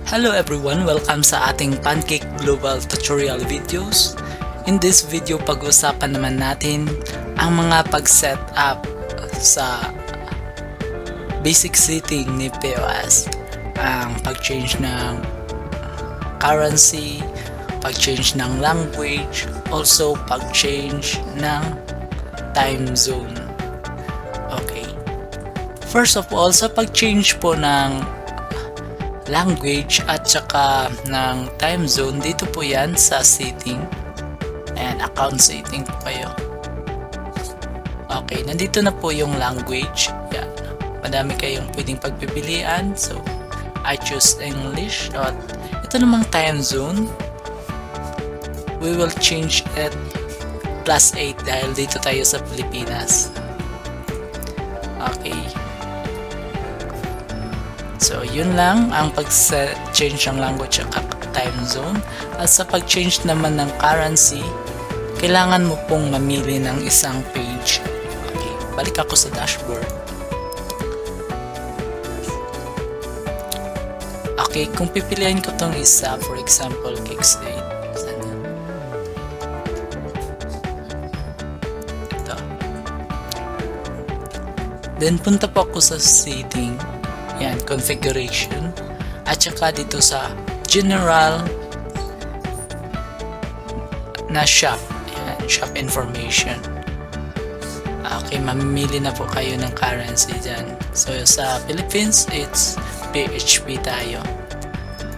Hello everyone! Welcome sa ating Pancake Global tutorial videos. In this video, pag-usapan naman natin ang mga pag-set up sa basic setting ni POS. Ang pag-change ng currency, pag-change ng language, also pag-change ng time zone. Okay. First of all, sa pag-change po ng language at saka ng time zone, dito po yan sa setting and account setting po kayo. Okay, nandito na po yung language. Yan. Madami kayong pwedeng pagpipilian. So, I choose English. At ito namang time zone, we will change it +8 dahil dito tayo sa Pilipinas. Okay. So, yun lang ang pag-change ng language at time zone. At sa pag-change naman ng currency, kailangan mo pong mamili ng isang page. Okay, balik ako sa dashboard. Okay, kung pipiliin ko tong isa, for example, Kickstate. Ito. Then, punta po ako sa setting. Yan, configuration. At saka dito sa general na shop. Yan, shop information. Okay, mamimili na po kayo ng currency dyan. So, sa Philippines, it's PHP tayo.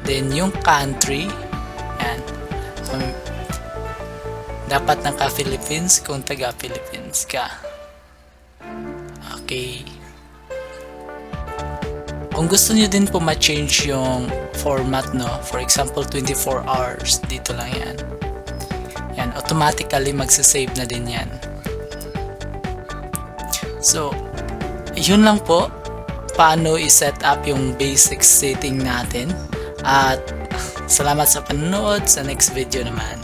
Then, yung country, yan. Dapat naka-Philippines kung taga-Philippines ka. Okay. Kung gusto niyo din po ma-change yung format, no? For example, 24 hours. Dito lang yan. Yan, automatically magsasave na din yan. So, yun lang po. Paano i-set up yung basic setting natin. At salamat sa panonood. Sa next video naman.